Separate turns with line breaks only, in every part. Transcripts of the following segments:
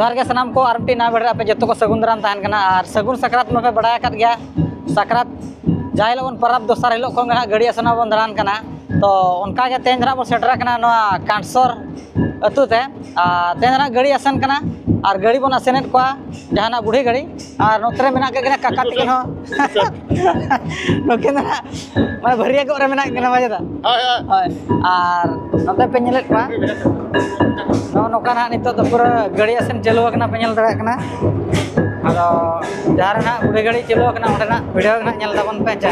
जोहार के सनाम को आरटी ना बेड़ा पे जतो को सगुन दाराम तहन कना और सगुन सकरात में पे बड़ा कर गया सकरात जाय लोगन परब दोसर हिलो को गाड़ी असना बन दारान कना तो उनका के तेन बो सेटरा कना नवा कांसर अतु ते तेन गाड़ी आसन कना और गाड़ी बन आसेनेत को जहाना बुढ़ी गाड़ी और नोतरे मेना के काका तिकिन हो नोकिन मैं भरिया को रे मेना के ना बाजा हाय और नोते पे नेलेत को नो नोका ना नितो तो पूरा गाड़ी आसन चालू कना पे नेल दरा कना आदो जहार ना बुढ़ी गाड़ी चालू कना ओंडे ना वीडियो ना नेल दाबन पे जा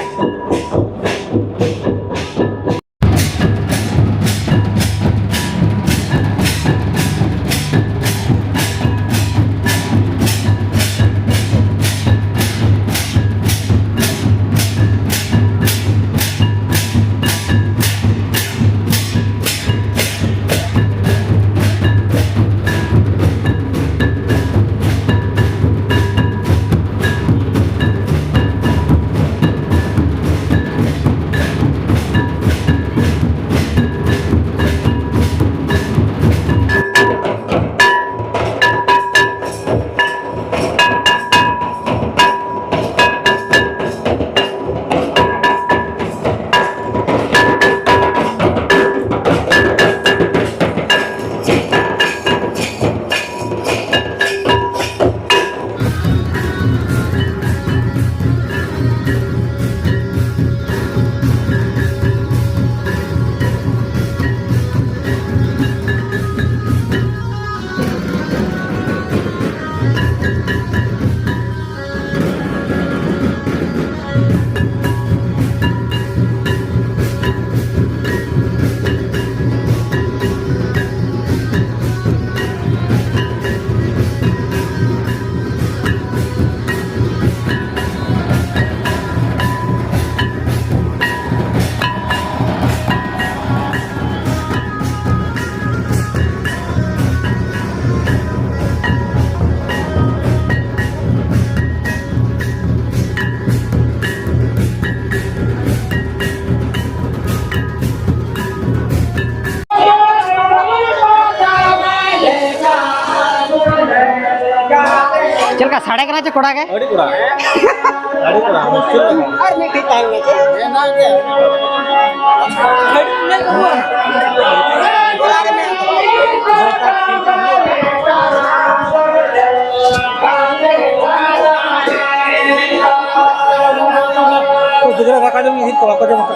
चलका साढ़े करा चे कोड़ा के अड़ी कोड़ा मुश्किल और नहीं ठीक टाइम में ये ना के नहीं हुआ तो दूसरा रखा जो ये कोड़ा को जो मत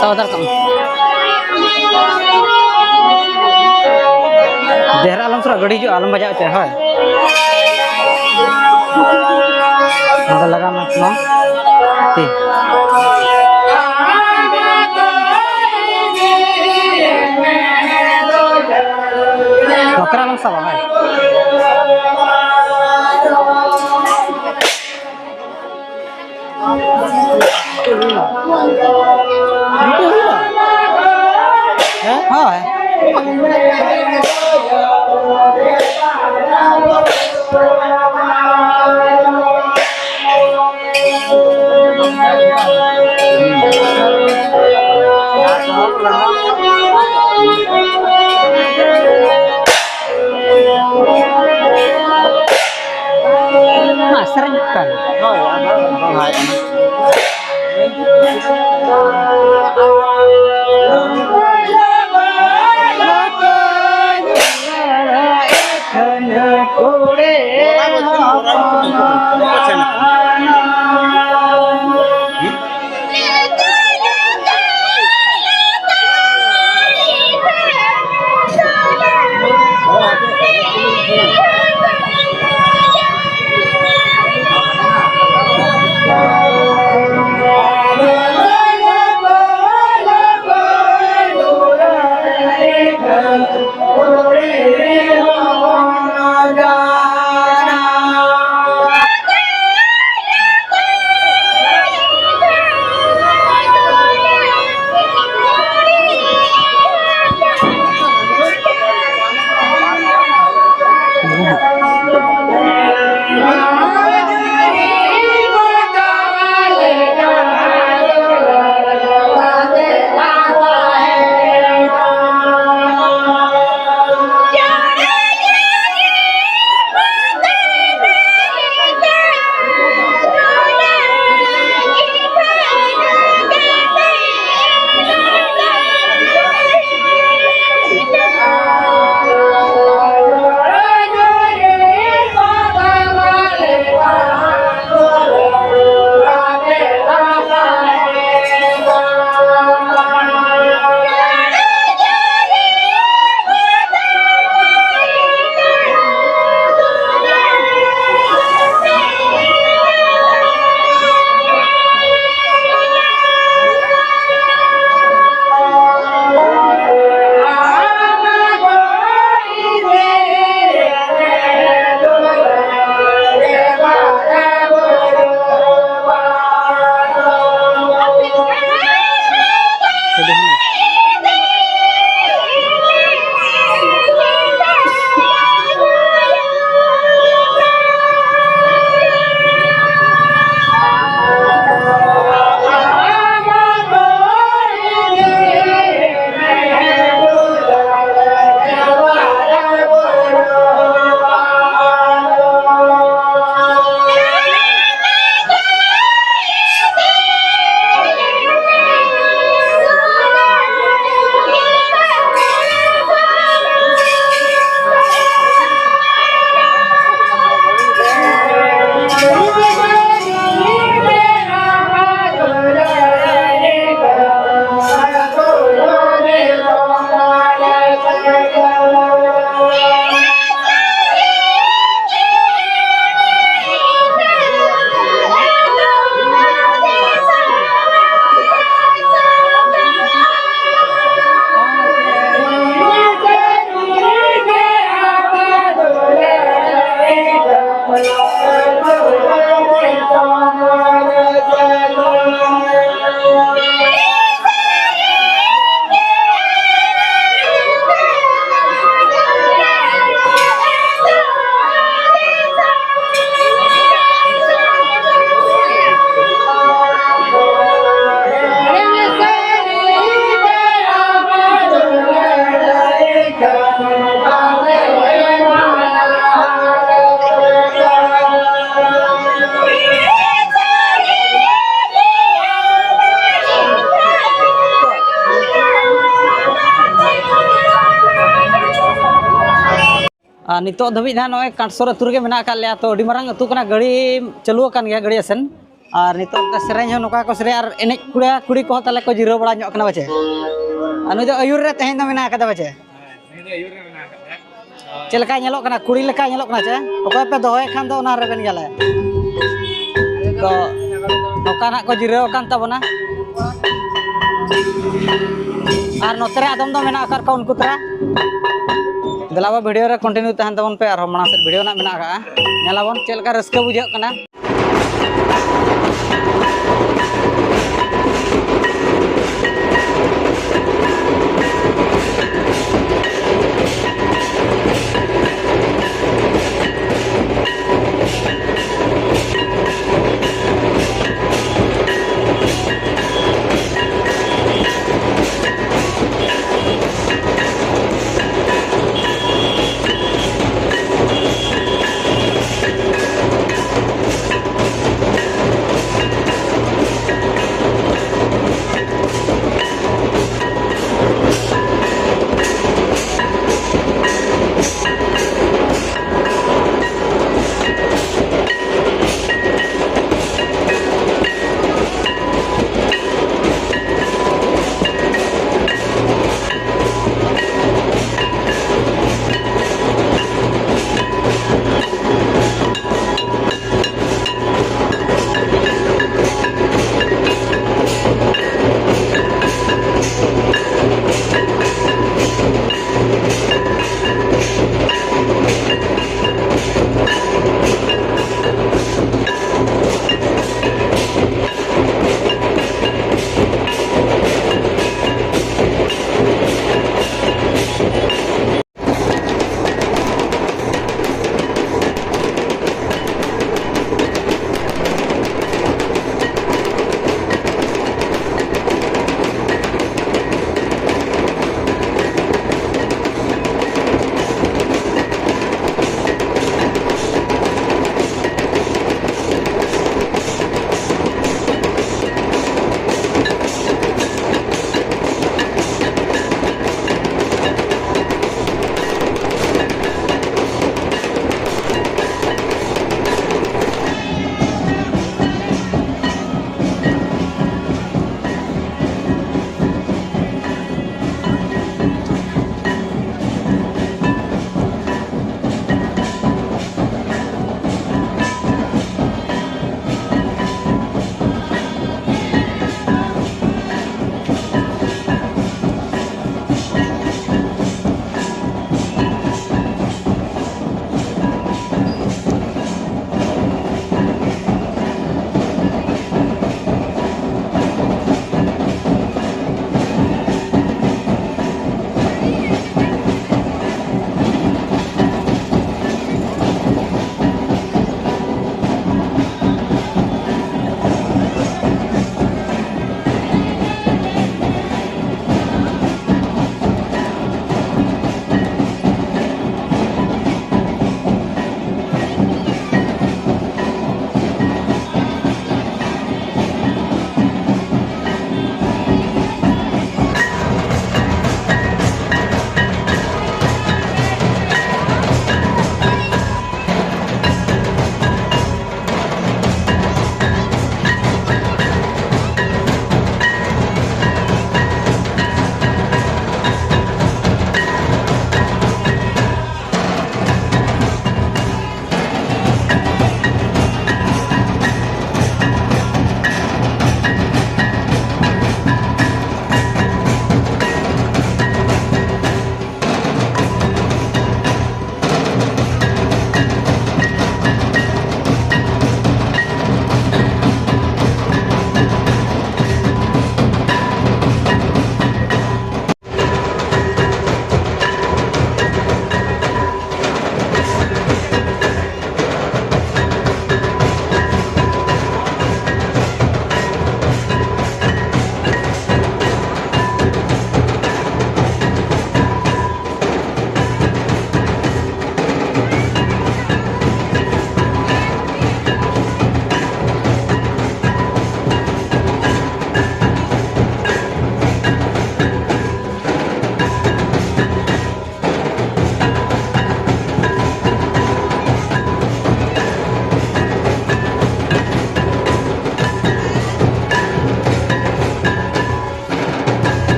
सावधान कम देहरा आलम सुरा गड़ी जो आलम बजा है नोड़ा लगा मत नो ती नौकरा आलम सब है हाँ sering kan oh ya नितो धाबी ना नॉय कांटसोर अतुर के मेना काल तो अडी मारंग अतु कना गाड़ी चालू अकान गया गाड़ी असन और नितो सेरेñ हो नोका को सेरे और एनेज कुड़ी को ताले को जिरो बड़ा ᱧᱚᱜ कना बचे अनु जो अयुर रे तहेन मेना कदा बचे चलका ñeलो कना कुड़ी लेका ñeलो कना चे ओको पे दोए खान दो ना रेबेन गेले तो नोका ना को जिरो अकान ताबना और नोतरे आदम दो मेना कर को उनको तरा दलावा वीडियो रे कंटिन्यू तहन तबन पे और मना से वीडियो ना मेना का नेलाबन चलका रस्का बुझे कना